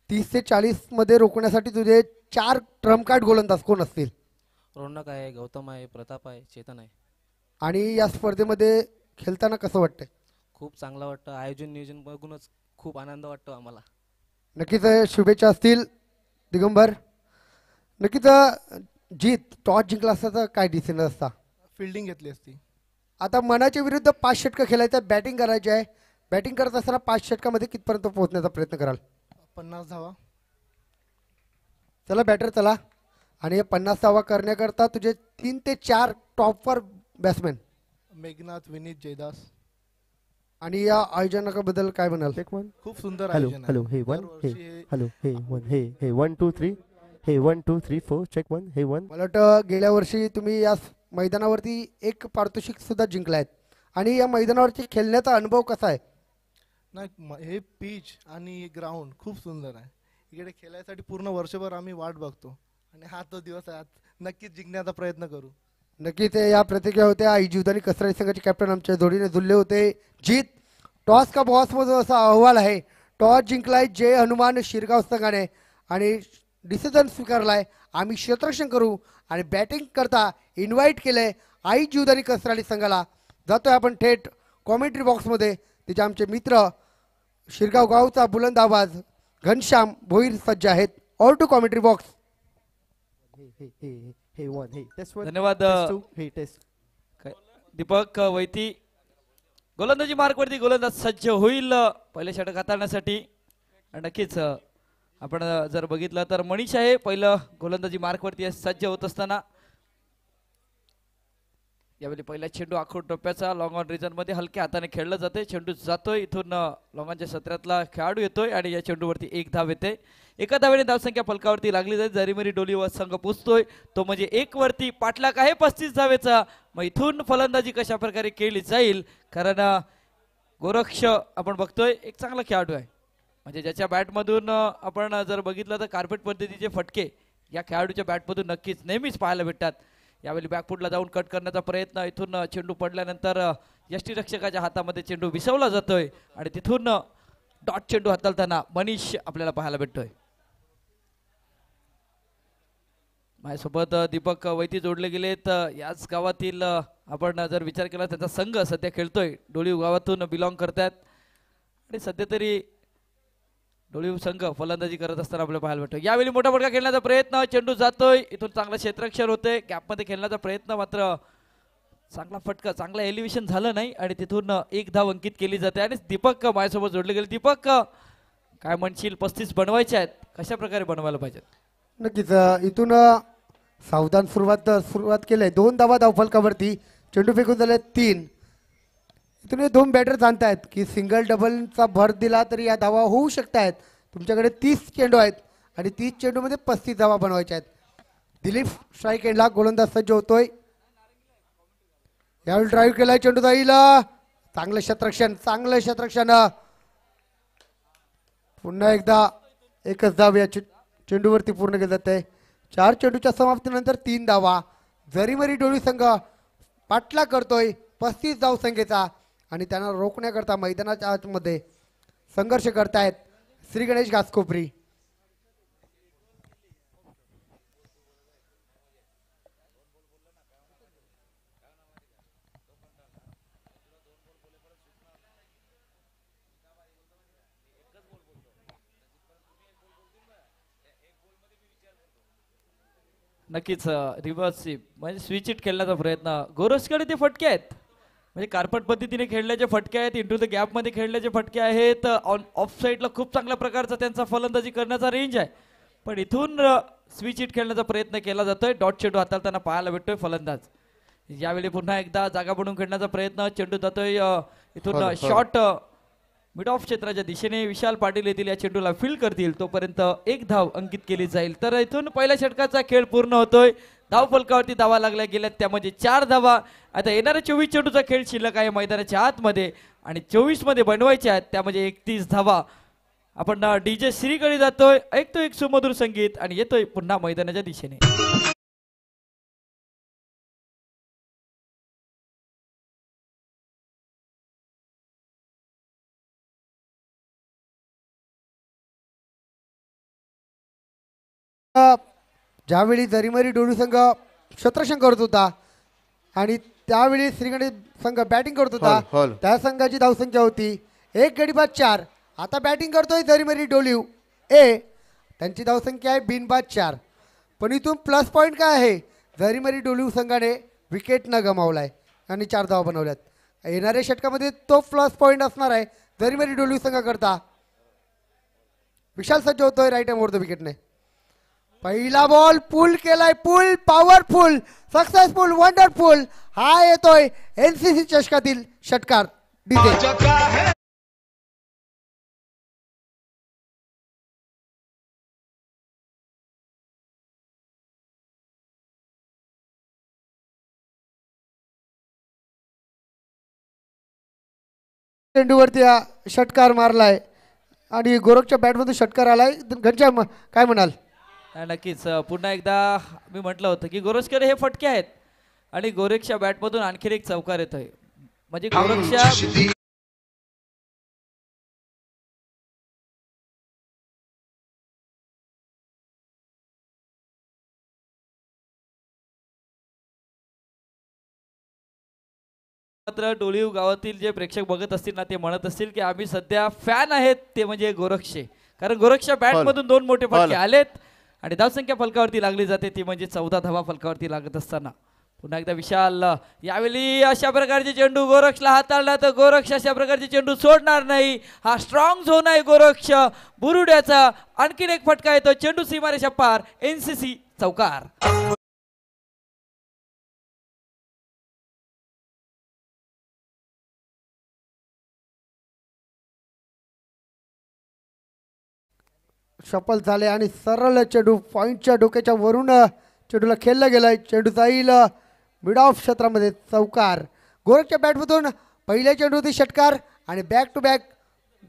[SPEAKER 2] 30 ते 40 मध्ये रोखण्यासाठी तुझे 4 ट्रम्प कार्ड गोलंदाज कोण असतील?
[SPEAKER 4] रोनक आहे, गौतम आहे, प्रताप आहे, चेतन आहे.
[SPEAKER 2] आणि या स्पर्धेमध्ये खेळताना कसं वाटतंय?
[SPEAKER 4] खूप चांगलं वाटतं. आयोजन नियोजन बघूनच खूप आनंद वाटतो आम्हाला.
[SPEAKER 2] नक्कीच शुभेच्छा असतील दिगंबर. नक्कीच जीत, टॉस जिंकला असता तर काय डिसिजन असता?
[SPEAKER 5] फिल्डिंग घेतली असती.
[SPEAKER 2] आता मनाच्या विरुद्ध 5 षटकं खेळायचं, बॅटिंग करायची आहे. बॅटिंग करत असताना 5 षटकामध्ये कितपर्यंत पोहोचण्याचा प्रयत्न कराल?
[SPEAKER 5] 50 धावा.
[SPEAKER 2] चला बॅटर चला. आणि हे 50 धावा करण्याकरता तुझे 3 ते 4 टॉपवर बॅट्समॅन.
[SPEAKER 5] मेघनाथ, विनीत, जयदास.
[SPEAKER 2] आणि या आयोजनाबद्दल काय म्हणाल?
[SPEAKER 5] खूप सुंदर
[SPEAKER 6] हॅलो
[SPEAKER 5] आयोजन आहे.
[SPEAKER 6] हॅलो हे 1 हे
[SPEAKER 5] दरवर्षी
[SPEAKER 6] हॅलो हे 1 हे 1 2 3 हे 1 2 3 4 चेक 1 हे 1.
[SPEAKER 2] मला वाटतं गेल्या वर्षी तुम्ही या मैदानावरती एक पारितोषिक सुद्धा जिंकलायत. आणि या मैदानावरती खेळण्याचा अनुभव कसा आहे?
[SPEAKER 5] नाही, हे पिच आणि ग्राउंड खूप सुंदर आहे. इकडे खेळायसाठी पूर्ण वर्षभर आम्ही वाट बघतो आणि हा तो दिवस आहे. आज नक्कीच जिंकण्याचा प्रयत्न करू.
[SPEAKER 2] नक्कीच या प्रतिक्रिया होत्या. आई जीवदानी कसराई संघाचे कॅप्टन आमच्या जोडीने जुळले होते. जीत, टॉस का बॉस मधून असा अहवाल आहे. टॉस जिंकलाय जय हनुमान शिरगाव संघाने आणि डिसिजन स्वीकारलाय आम्ही क्षेत्ररक्षण करू आणि बॅटिंग करता इन्व्हाइट केलंय आई जीवदानी कसराली संघाला. जातोय आपण थेट कॉमेंट्री बॉक्समध्ये. तिचे आमचे मित्र शिरगाव गावचा बुलंद आवाज घनश्याम भोईर सज्ज आहेत. All to commentary box.
[SPEAKER 6] हे 1 हे टेस्ट 1
[SPEAKER 1] धन्यवाद
[SPEAKER 6] टेस्ट 2 हे टेस्ट.
[SPEAKER 1] दीपक वैती. गोलंदाजी मार्कवरती गोलंदाज सज्ज होईल पहिले षटक हाताळण्यासाठी. आणि नक्कीच आपण जर बघितलं तर मनीष आहे पहिलं गोलंदाजी मार्कवरती सज्ज होत असताना. यावेळी पहिला चेंडू आखूड टप्प्याचा लॉंग ऑन रिजन मध्ये हलक्या हाताने खेळलं जाते. चेंडू जातोय इथून लॉंगांच्या सत्रातला खेळाडू येतोय आणि या चेंडूवरती 1 धाव येते. एका धावेने धावसंख्या फलकावरती लागली जाईल. जरीमरी डोलीवर संघ पोचतोय तो म्हणजे 1 वरती. पाठलाग आहे 35 धावेचा. मग इथून फलंदाजी कशा प्रकारे केली जाईल, कारण गोरक्ष आपण बघतोय एक चांगला खेळाडू आहे. म्हणजे ज्याच्या बॅटमधून आपण जर बघितलं तर कार्पेट पद्धतीचे फटके या खेळाडूच्या बॅटमधून नक्कीच नेहमीच पाहायला भेटतात. यावेळी बॅकफुटला जाऊन कट करण्याचा प्रयत्न. इथून चेंडू पडल्यानंतर यष्टीरक्षकाच्या हातामध्ये चेंडू विसवला जातोय आणि तिथून डॉट चेंडू हाताळताना मनीष आपल्याला पाहायला भेटतोय. माझ्यासोबत दीपक वैती जोडले गेलेत. याच गावातील आपण जर विचार केला त्याचा संघ सध्या खेळतोय. डोळीव गावातून बिलॉंग करतात आणि सध्या तरी डोळीव संघ फलंदाजी करत असताना आपल्याला पाहायला भेटतो. यावेळी मोठा फटका खेळण्याचा प्रयत्न. चेंडू जातोय इथून चांगला क्षेत्ररक्षण होते. गॅपमध्ये खेळण्याचा प्रयत्न मात्र चांगला फटका चांगला एलिव्हेशन झालं नाही आणि तिथून 1 धाव अंकित केली जाते. आणि दीपक माझ्यासोबत जोडले गेले. दीपक काय म्हणशील? 35 बनवायचे आहेत, कशा प्रकारे बनवायला पाहिजेत?
[SPEAKER 2] नक्कीच इथून सावधान सुरुवात केली. 2 धावा धावफलकावरती. चेंडू फेकून झाले 3. इथून 2 बॅटर जाणतायत की सिंगल डबलचा भर दिला तरी या धावा होऊ शकतायत. तुमच्याकडे 30 चेंडू आहेत आणि 30 चेंडूमध्ये 35 धावा बनवायच्या आहेत. दिलीप स्ट्राईक एंडला गोलंदाज सज्ज होतोय. यावेळी ड्राईव्ह केलाय, चेंडू जाईल. चांगलं क्षेत्ररक्षण. पुन्हा एकदा 1च धाव या चेंडूवरती पूर्ण केलं जाते. 4 चेंडूच्या समाप्तीनंतर 3 धावा. जरीमरी डोळी संघ पाठला करतोय 35 धाव संख्येचा आणि त्यांना रोखण्याकरता मैदानाच्या आतमध्ये संघर्ष करतायत श्री गणेश घासकोपरी.
[SPEAKER 1] नक्कीच रिव्हर्स म्हणजे स्विच इट खेळण्याचा प्रयत्न. गोरसकडे ते फटके आहेत म्हणजे कार्पेट पद्धतीने खेळल्याचे फटके आहेत. इंटू द गॅपमध्ये खेळल्याचे फटके आहेत. ऑन ऑफ साईडला खूप चांगल्या प्रकारचा त्यांचा फलंदाजी करण्याचा रेंज आहे. पण इथून स्विच हिट खेळण्याचा प्रयत्न केला जातोय. डॉट चेंडू हाताळताना पाहायला भेटतोय फलंदाज. यावेळी पुन्हा एकदा जागा बनवून खेळण्याचा प्रयत्न. चेंडू जातोय इथून शॉट मिड ऑफ क्षेत्राच्या दिशेने. विशाल पाटील येथील या चेंडूला फील्ड करतील तोपर्यंत एक धाव अंकित केली जाईल. तर इथून पहिल्या षटकाचा खेळ पूर्ण होतोय. धाव फलकावरती धावा लागल्या गेल्यात त्यामध्ये 4 धावा. आता येणाऱ्या 24 चेंडूचा खेळ शिल्लक आहे मैदानाच्या आतमध्ये आणि 24 मध्ये बनवायचे आहेत त्यामध्ये 31 धावा. आपण डीजे श्रीकडे जातोय. ऐकतोय एक सुमधुर संगीत आणि येतोय पुन्हा मैदानाच्या दिशेने.
[SPEAKER 2] ज्यावेळी जरीमरी डोळू संघ क्षेत्ररक्षण करत होता आणि त्यावेळी श्रीगणेश संघ बॅटिंग करत होता त्या संघाची धावसंख्या होती 1 गडी बाद 4. आता बॅटिंग करतोय जरीमरी डोलिव ए. त्यांची धावसंख्या आहे बिनबाद 4. पण इथून प्लस पॉईंट काय आहे, जरीमरी डोलिव संघाने विकेट न गमावलाय आणि 4 धावा बनवल्यात. येणाऱ्या षटकामध्ये तो प्लस पॉईंट असणार आहे जरीमरी डोलिव संघाकरता. विशाल सज्ज होतोय राईट हँड ओव्हर द विकेटने. पहिला बॉल पुल केलाय. पुल पॉवरफुल सक्सेसफुल वंडरफुल. हा येतोय एनसीसी चषकातील षटकार डीजे. चेंडूवरती षटकार मारलाय आणि गोरखच्या बॅटमधून षटकार आलाय. घनश्याम काय म्हणाल?
[SPEAKER 1] नक्कीच पुन्हा एकदा मी म्हटलं होतं की गोरक्षकर हे फटके आहेत आणि गोरखच्या बॅटमधून आणखी एक चौकार येतोय. म्हणजे गोरखच्या मात्र डोळीव गावातील जे प्रेक्षक बघत असतील ना ते म्हणत असतील की आम्ही सध्या फॅन आहेत ते म्हणजे गोरक्षचे. कारण गोरक्षच्या बॅटमधून 2 मोठे फटके आलेत आणि धावसंख्या फलकावरती लागली जाते ती म्हणजे 14 धावा फलकावरती लागत असताना. पुन्हा एकदा विशाल. यावेळी अशा प्रकारचे चेंडू गोरक्षला हाताळला तर गोरक्ष अशा प्रकारचे चेंडू सोडणार नाही. हा स्ट्रॉंग झोन आहे गोरक्ष बुरुड्याचा. आणखीन एक फटका येतो. चेंडू सीमारेषा पार. एनसीसी चौकार.
[SPEAKER 2] शफल झाले आणि सरळ चेंडू पॉईंटच्या डोक्याच्या वरून चेंडूला खेळलं गेलाय. चेंडू जाईल मिड ऑफ क्षेत्रामध्ये. चौकार. गोरखच्या बॅटमधून पहिल्या चेंडूवरती षटकार आणि बॅक टू बॅक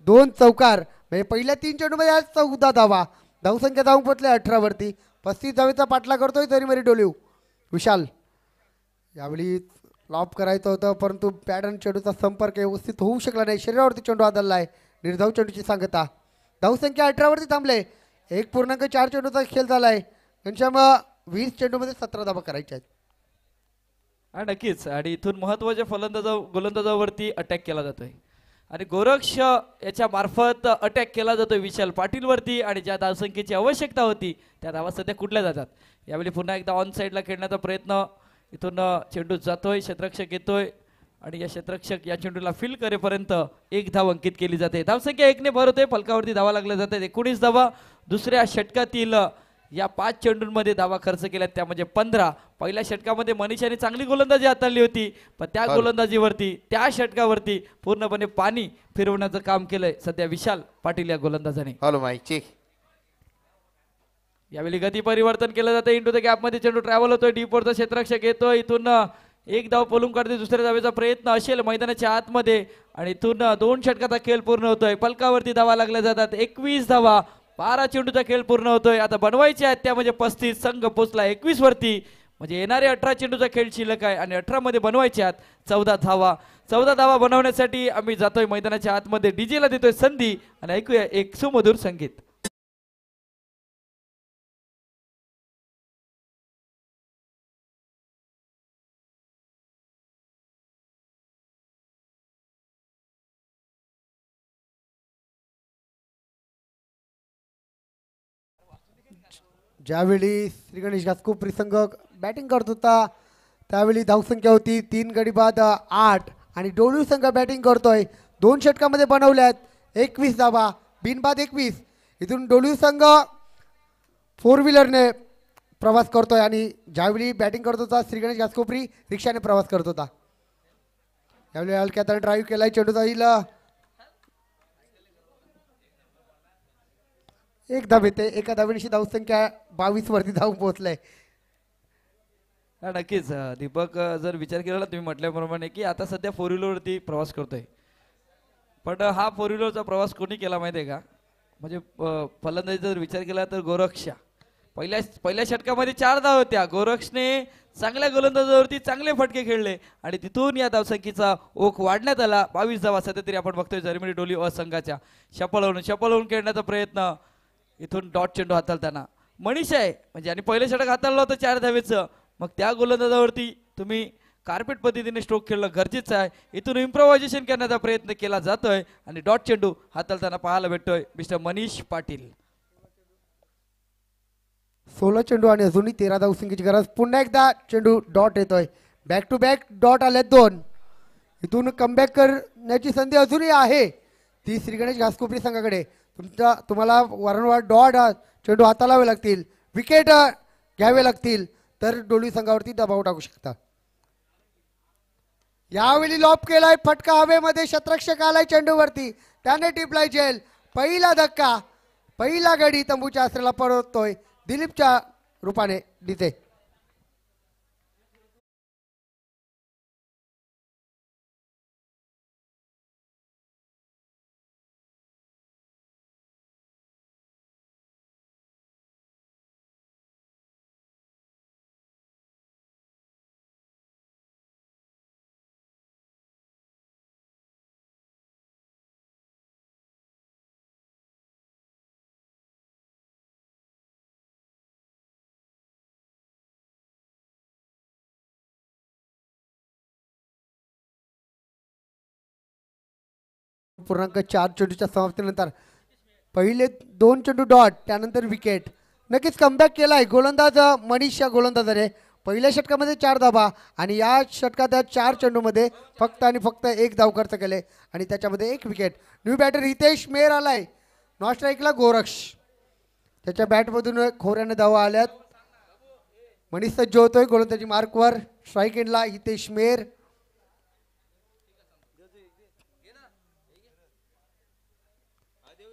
[SPEAKER 2] 2 चौकार. म्हणजे पहिल्या 3 चेंडूमध्ये आज 14 धावा. धावसंख्या धावून पोचले 18 वरती. 35 धावेचा पाठला करतोय जरीमरी डोलिव. विशाल यावेळी लॉप करायचं होतं परंतु पॅड आणि चेंडूचा संपर्क व्यवस्थित होऊ शकला नाही. शरीरावरती चेंडू आदळला आहे. निर्धाव चेंडूची सांगता. धावसंख्या 18 वरती थांबले. 1.4 चेंडूचा खेळ झालाय. घनश्याम 20 चेंडूमध्ये 17 धावा करायच्या आहेत.
[SPEAKER 1] नक्कीच. आणि इथून महत्वाच्या गोलंदाजावरती अटॅक केला जातोय आणि गोरक्ष याच्या मार्फत अटॅक केला जातोय विशाल पाटील वरती आणि ज्या धावसंख्येची आवश्यकता होती त्या धावा सध्या कुठल्या जातात. यावेळी पुन्हा एकदा ऑन साईडला खेळण्याचा प्रयत्न. इथून चेंडू जातोय. क्षेत्ररक्षक येतोय आणि या क्षेत्ररक्षक या चेंडूला फील करेपर्यंत 1 धाव अंकित केली जाते. धावसंख्या 1 ने भर होते. फलकावरती धावा लागल्या जातात 19 धावा. दुसऱ्या षटकातील या 5 चेंडूंमध्ये धावा खर्च केल्यात त्यामध्ये 15. पहिल्या षटकामध्ये मनीषाने चांगली गोलंदाजी हाताळली होती पण त्या गोलंदाजीवरती त्या षटकावरती पूर्णपणे पाणी फिरवण्याचं काम केलंय सध्या विशाल पाटील या गोलंदाजाने. यावेळी गती परिवर्तन केलं जातं. इंटू द गॅप मध्ये चेंडू ट्रॅव्हल होतोय. डीप वरचा क्षेत्ररक्षक येतोय. इथून 1 धाव पळून काढते. दुसऱ्या धावेचा प्रयत्न असेल मैदानाच्या आतमध्ये आणि इथून 2 षटकाचा खेळ पूर्ण होतोय. फलकावरती धावा लागल्या जातात 21 धावा. 12 चेंडूचा खेळ पूर्ण होतोय. आता बनवायचे आहेत त्या म्हणजे 35. संघ पोचला 21 वरती. म्हणजे येणारे 18 चेंडूचा खेळ शिल्लक आहे आणि 18 मध्ये बनवायचे आहेत 14 धावा. 14 धावा बनवण्यासाठी आम्ही जातोय मैदानाच्या आतमध्ये. डीजेला देतोय संधी आणि ऐकूया एक सुमधुर संगीत.
[SPEAKER 2] ज्यावेळी श्रीगणेश घासकोपरी संघ बॅटिंग करत होता त्यावेळी धावसंख्या होती 3 गडी बाद 8 आणि डोळू संघ बॅटिंग करतोय. 2 षटकामध्ये बनवल्यात 21 धावा. बिनबाद 21. इथून डोळू संघ 4 व्हीलरने प्रवास करतोय आणि ज्यावेळी बॅटिंग करत होता श्री गणेश घासकोपरी रिक्षाने प्रवास करत होता. यावेळी हलक्यात ड्राईव्ह केलाय, चेंडू जाईल एक धाव येते. एका धावेनिशी धावसंख्या 22 वरती धावून पोहोचलाय.
[SPEAKER 1] हा नक्कीच दीपक जर विचार केला ना तुम्ही म्हटल्याप्रमाणे की आता सध्या फोर व्हीलरवरती प्रवास करतोय, पण हा फोर व्हीलरचा प्रवास कोणी केला माहिती आहे का? म्हणजे फलंदाजी जर विचार केला तर गोरक्षा पहिल्या षटकामध्ये 4 धाव होत्या. गोरक्षने चांगल्या गोलंदाजावरती चांगले फटके खेळले आणि तिथून या धावसंख्येचा ओघ वाढण्यात आला. 22 धावा सध्या तरी आपण बघतोय जर्मनी डोली संघाच्या. शपलवून खेळण्याचा प्रयत्न, इथून डॉट चेंडू हाताळताना मनीष आहे म्हणजे, आणि पहिलं षटक हाताळलं होतं 4 धावेचं. मग त्या गोलंदाजावरती तुम्ही कार्पेट पद्धतीने स्ट्रोक खेळणं गरजेचं आहे. इथून इम्प्रोव्हायझेशन करण्याचा प्रयत्न केला जातोय आणि डॉट चेंडू हाताळताना पाहायला भेटतोय मिस्टर मनीष पाटील.
[SPEAKER 2] 16 चेंडू आणि अजूनही 13 धावसंख्येची गरज. पुन्हा एकदा चेंडू डॉट येतोय. बॅक टू बॅक डॉट आले 2. इथून कमबॅक करण्याची संधी अजूनही आहे ती श्री गणेश घासकोपरी संघाकडे. तुम्हाला वारंवार डॉट चेंडू हाताळावे लागतील, विकेट घ्यावे लागतील, तर डोली संघावरती दबाव टाकू शकता. यावेळी लॉप केलाय, फटका हवेमध्ये, शतरक्षक आलाय चेंडूवरती, त्याने टिपलाय झेल. पहिला धक्का, पहिला गडी तंबूच्या आसऱ्याला परततोय दिलीपच्या रूपाने दिसे. पूर्णांक 4 चेंडूच्या समाप्तीनंतर पहिले 2 चेंडू डॉट, त्यानंतर विकेट. नक्कीच कमबॅक केलाय गोलंदाज मनीष या गोलंदाजाने. पहिल्या षटकामध्ये 4 धाबा आणि या षटकात 4 चेंडूमध्ये फक्त आणि फक्त 1 धाव खर्च केले आणि त्याच्यामध्ये 1 wicket. New batter Hitesh Mehar आलाय. नॉन स्ट्राईकला गोरक्ष, त्याच्या बॅटमधून खोऱ्याने धावा आल्यात. मनीष सज्ज होतोय गोलंदाजी मार्कवर. स्ट्राईक एंडला हितेश मेहर.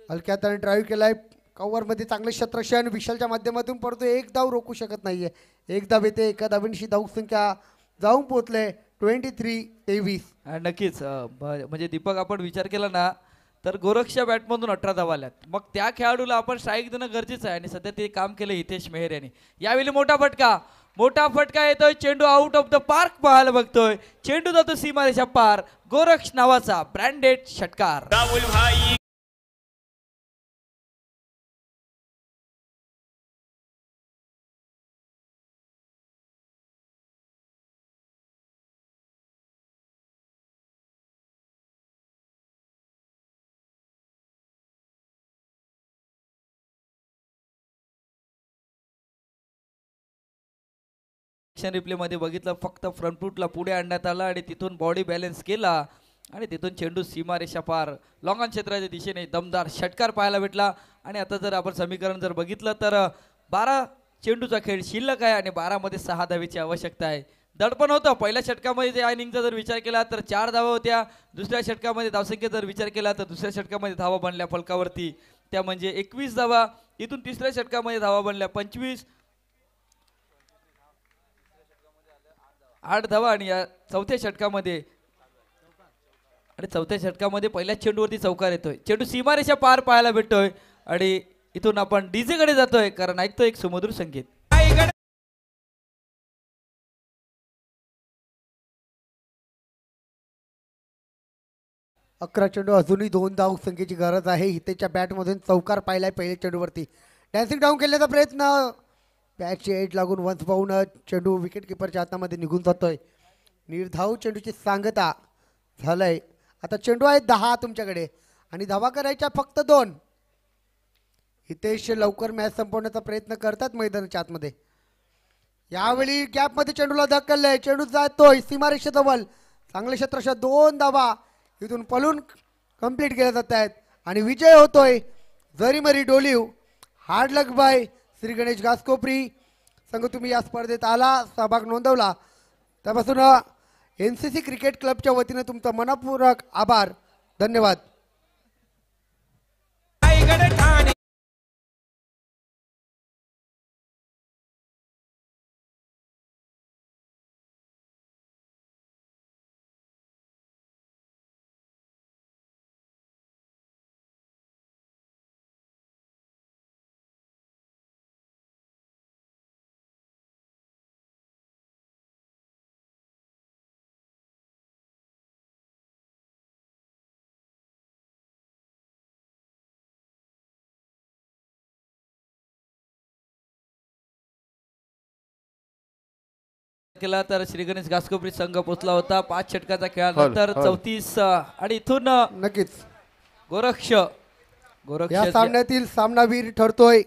[SPEAKER 2] हलक्यात ड्राईव्ह केलाय, कव्हरमध्ये चांगले शतरक्षण विशालच्या माध्यमातून पडतो. 1 धाव रोखू शकत नाहीये. 1 धाव येते. एका धावेनिशी धावसंख्या जाऊन पोहोचले 23-23.
[SPEAKER 1] नक्कीच म्हणजे दीपक आपण विचार केला ना तर गोरक्षच्या बॅटमधून 18 धावा आल्यात. मग त्या खेळाडूला आपण स्ट्राईक देणं गरजेचं आहे आणि सध्या ते काम केलं हितेश मेहर यांनी. यावेळी मोठा फटका येतोय. चेंडू आउट ऑफ द पार्क पाहायला बघतोय. चेंडू जातो सीमारेषा पार. गोरक्ष नावाचा ब्रँडेड षटकार. रिप्ले मध्ये बघितलं, फक्त फ्रंट फूटला पुढे आणण्यात आला आणि तिथून बॉडी बॅलन्स केला आणि तिथून चेंडू सीमारेषा पार लॉंगॉन क्षेत्राच्या दिशेने दमदार षटकार पाहायला भेटला. आणि आता जर आपण समीकरण जर बघितलं तर 12 चेंडूचा खेळ शिल्लक आहे आणि 12 मध्ये 6 धावेची आवश्यकता आहे. दडपण होतं पहिल्या षटकामध्ये. या इनिंगचा जर विचार केला तर 4 धावा होत्या. दुसऱ्या षटकामध्ये धावसंख्या जर विचार केला तर दुसऱ्या षटकामध्ये धावा बनल्या फलकावरती, त्या म्हणजे 21 धावा. इथून तिसऱ्या षटकामध्ये धावा बनल्या 25, 8 धावा. आणि या चौथ्या षटकामध्ये पहिल्याच चेंडूवरती चौकार येतोय. चेंडू सीमारेषा पार पाहायला भेटतोय आणि इथून आपण डीजे कडे जातोय कारण ऐकतो एक सुमधुर संगीत.
[SPEAKER 2] 11 चेंडू, अजूनही 2 धाव संख्येची गरज आहे. हितेच्या बॅटमधून चौकार पाहिलाय पहिल्या चेंडूवरती. डॅन्सिंग डाऊन केल्याचा प्रयत्न, बॅटची एज लागून वन्स पाहून चेंडू विकेट किपरच्या हातामध्ये निघून जातोय. निर्धाव चेंडूची सांगता झालंय. आता चेंडू आहे 10 तुमच्याकडे आणि धावा करायच्या फक्त 2. हितेश लवकर मॅच संपवण्याचा प्रयत्न करतात मैदानाच्या आतमध्ये. यावेळी गॅपमध्ये चेंडूला धक्कलंय. चेंडू जातोय सीमारेषेजवळ. चांगले क्षेत्रशः 2 धावा इथून पळून कंप्लीट केल्या जात आहेत आणि विजय होतोय जरीमरी डोलीव. हार्ड लक बाय श्री गणेश घासकोपरी. संघ तुम्ही या स्पर्धेत आला, सहभाग नोंदवला, त्यापासून NCC क्रिकेट क्लबच्या वतीने तुमचं मनपूर्वक आभार, धन्यवाद.
[SPEAKER 3] रायगड ठाणे
[SPEAKER 1] केला तर श्री गणेश घासकोपरी संघ पोचला होता 5 षटकाचा खेळानंतर
[SPEAKER 6] हॉल.
[SPEAKER 1] 34 आणि इथून
[SPEAKER 2] नक्कीच
[SPEAKER 1] गोरक्ष
[SPEAKER 2] या सामन्यातील सामनावीर ठरतोय